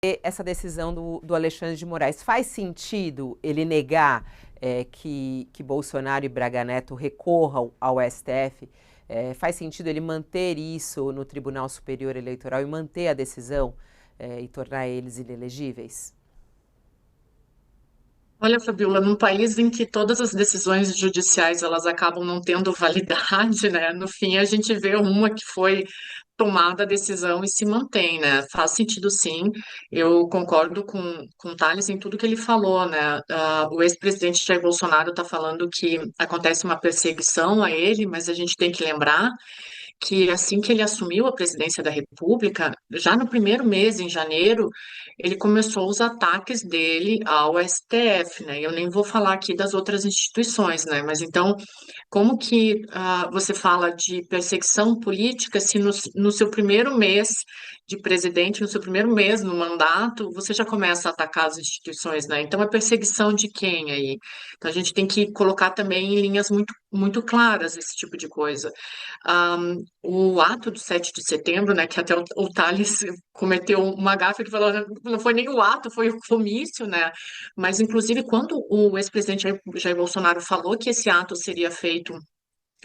essa decisão do Alexandre de Moraes, faz sentido ele negar que Bolsonaro e Braga Neto recorram ao STF? Faz sentido ele manter isso no Tribunal Superior Eleitoral e manter a decisão e tornar eles inelegíveis? Olha, Fabiola, num país em que todas as decisões judiciais elas acabam não tendo validade, né? No fim, a gente vê uma que foi tomada a decisão e se mantém, né? Faz sentido, sim. Eu concordo com o Thales em tudo que ele falou, né? O ex-presidente Jair Bolsonaro está falando que acontece uma perseguição a ele, mas a gente tem que lembrar que assim que ele assumiu a presidência da República, já no primeiro mês, em janeiro, ele começou os ataques dele ao STF, né? Eu nem vou falar aqui das outras instituições, né? Mas então, como que você fala de perseguição política se no seu primeiro mês de presidente, no seu primeiro mês no mandato, você já começa a atacar as instituições, né? Então, é perseguição de quem aí? Então, a gente tem que colocar também em linhas muito claras esse tipo de coisa. O ato do 7 de setembro, né, que até o Thales cometeu uma gafe que falou, não foi nem o ato, foi o comício, né, mas inclusive quando o ex-presidente Jair Bolsonaro falou que esse ato seria feito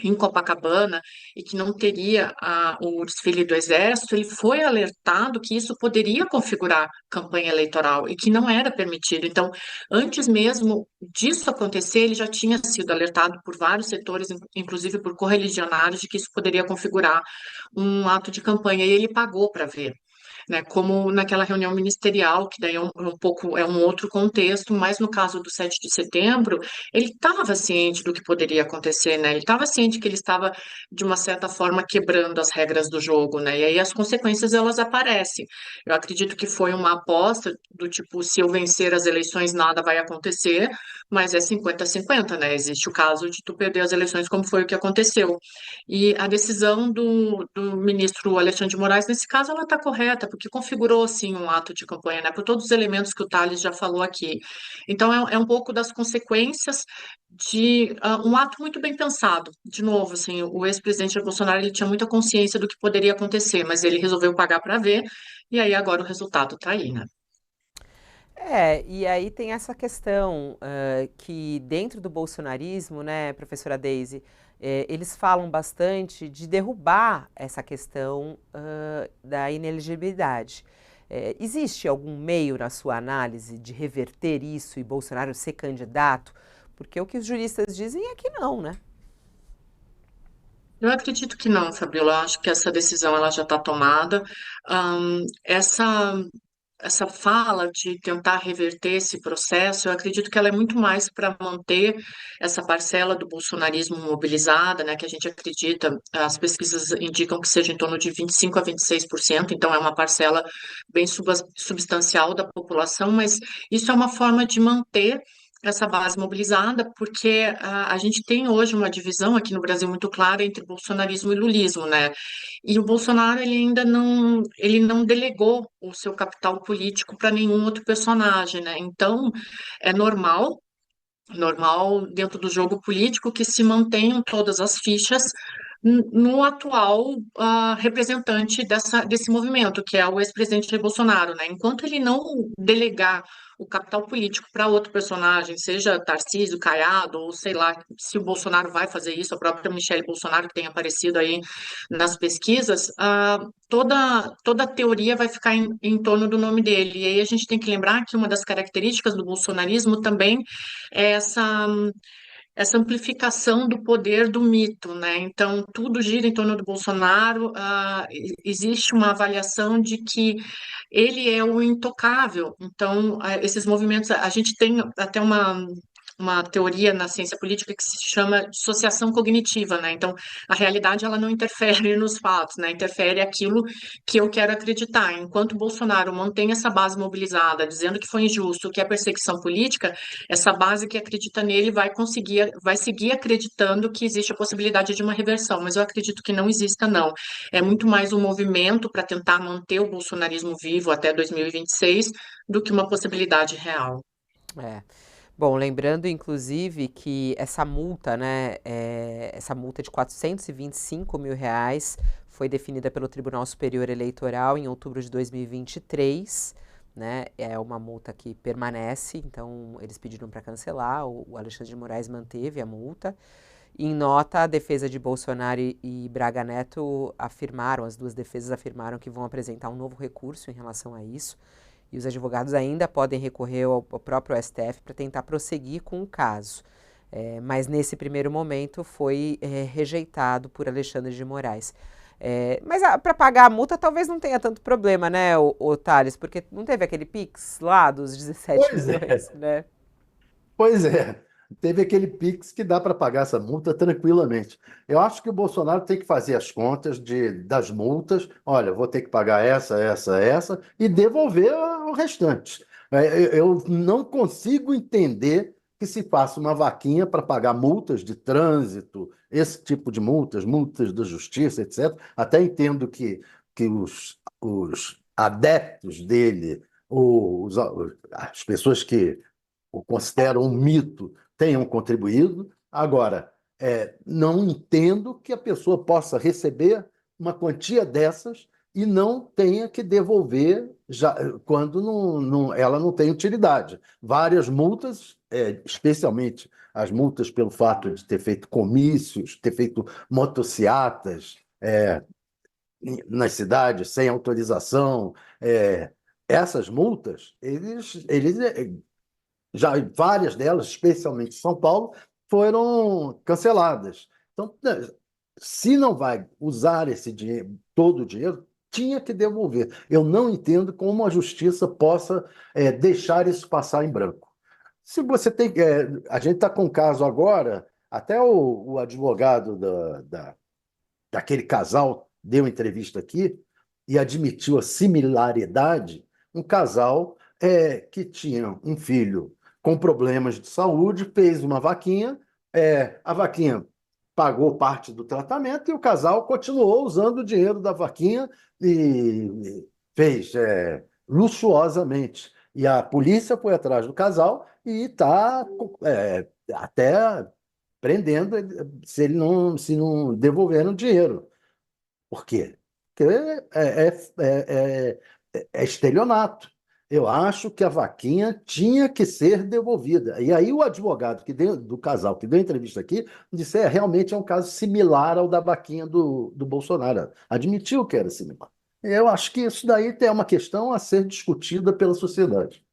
em Copacabana e que não teria o desfile do Exército, ele foi alertado que isso poderia configurar campanha eleitoral e que não era permitido. Então, antes mesmo disso acontecer, ele já tinha sido alertado por vários setores, inclusive por correligionários, de que isso poderia configurar um ato de campanha, e ele pagou para ver, né, como naquela reunião ministerial, que daí um pouco é um outro contexto, mas no caso do 7 de setembro, ele estava ciente do que poderia acontecer, né? Ele estava ciente que ele estava, de uma certa forma, quebrando as regras do jogo, né? E aí as consequências elas aparecem. Eu acredito que foi uma aposta do tipo, se eu vencer as eleições, nada vai acontecer, mas é 50-50, né? Existe o caso de tu perder as eleições, como foi o que aconteceu. E a decisão do ministro Alexandre de Moraes, nesse caso, ela está correta, porque configurou, sim, um ato de campanha, né, por todos os elementos que o Thales já falou aqui. Então, é um pouco das consequências de um ato muito bem pensado. De novo, assim, o ex-presidente Jair Bolsonaro, ele tinha muita consciência do que poderia acontecer, mas ele resolveu pagar para ver, e aí agora o resultado está aí, né? E aí tem essa questão que dentro do bolsonarismo, né, professora Daisy, eles falam bastante de derrubar essa questão da inelegibilidade. Existe algum meio na sua análise de reverter isso e Bolsonaro ser candidato? Porque o que os juristas dizem é que não, né? Eu acredito que não, Fabiola. Eu acho que essa decisão ela já está tomada. Essa fala de tentar reverter esse processo, eu acredito que ela é muito mais para manter essa parcela do bolsonarismo mobilizada, né, que a gente acredita, as pesquisas indicam que seja em torno de 25 a 26%, então é uma parcela bem substancial da população, mas isso é uma forma de manter essa base mobilizada, porque a gente tem hoje uma divisão aqui no Brasil muito clara entre bolsonarismo e lulismo, né? E o Bolsonaro ele não delegou o seu capital político para nenhum outro personagem, né? Então, é normal dentro do jogo político que se mantenham todas as fichas no atual representante desse movimento, que é o ex-presidente Jair Bolsonaro, né? Enquanto ele não delegar o capital político para outro personagem, seja Tarcísio, Caiado, ou sei lá, se o Bolsonaro vai fazer isso, a própria Michelle Bolsonaro, que tem aparecido aí nas pesquisas, toda a teoria vai ficar em torno do nome dele. E aí a gente tem que lembrar que uma das características do bolsonarismo também é essa amplificação do poder do mito, né? Então, tudo gira em torno do Bolsonaro. Existe uma avaliação de que ele é o intocável. Então, esses movimentos, a gente tem até uma teoria na ciência política que se chama dissociação cognitiva, né? Então, a realidade ela não interfere nos fatos, né? Interfere aquilo que eu quero acreditar. Enquanto o Bolsonaro mantém essa base mobilizada, dizendo que foi injusto, que é perseguição política, essa base que acredita nele vai seguir acreditando que existe a possibilidade de uma reversão, mas eu acredito que não exista, não. É muito mais um movimento para tentar manter o bolsonarismo vivo até 2026 do que uma possibilidade real. É. Bom, lembrando inclusive que essa multa, né, essa multa de R$ 425 mil foi definida pelo Tribunal Superior Eleitoral em outubro de 2023, né? É uma multa que permanece, então eles pediram para cancelar, o Alexandre de Moraes manteve a multa. Em nota, a defesa de Bolsonaro e Braga Neto afirmaram, as duas defesas afirmaram que vão apresentar um novo recurso em relação a isso. E os advogados ainda podem recorrer ao próprio STF para tentar prosseguir com o caso. Mas nesse primeiro momento foi rejeitado por Alexandre de Moraes. Mas para pagar a multa talvez não tenha tanto problema, né, o Thales? Porque não teve aquele Pix lá dos 17 Pois milhões, é, né? pois é. Teve aquele Pix que dá para pagar essa multa tranquilamente. Eu acho que o Bolsonaro tem que fazer as contas das multas. Olha, vou ter que pagar essa e devolver o restante. Eu não consigo entender que se faça uma vaquinha para pagar multas de trânsito, esse tipo de multas, multas da justiça, etc. Até entendo que os adeptos dele, as pessoas que o consideram um mito, tenham contribuído. Agora, não entendo que a pessoa possa receber uma quantia dessas e não tenha que devolver já, quando ela não tem utilidade. Várias multas, especialmente as multas pelo fato de ter feito comícios, ter feito motociatas nas cidades sem autorização, essas multas, eles já várias delas, especialmente em São Paulo, foram canceladas. Então, se não vai usar esse dinheiro, todo o dinheiro, tinha que devolver. Eu não entendo como a justiça possa deixar isso passar em branco. Se você tem, a gente está com um caso agora, até o advogado daquele casal deu entrevista aqui e admitiu a similaridade, um casal que tinha um filho com problemas de saúde, fez uma vaquinha, a vaquinha pagou parte do tratamento e o casal continuou usando o dinheiro da vaquinha e fez luxuosamente. E a polícia foi atrás do casal e está até prendendo se não devolveram o dinheiro. Por quê? Porque é estelionato. Eu acho que a vaquinha tinha que ser devolvida. E aí o advogado do casal que deu entrevista aqui disse: realmente é um caso similar ao da vaquinha do Bolsonaro. Admitiu que era similar. Eu acho que isso daí é uma questão a ser discutida pela sociedade.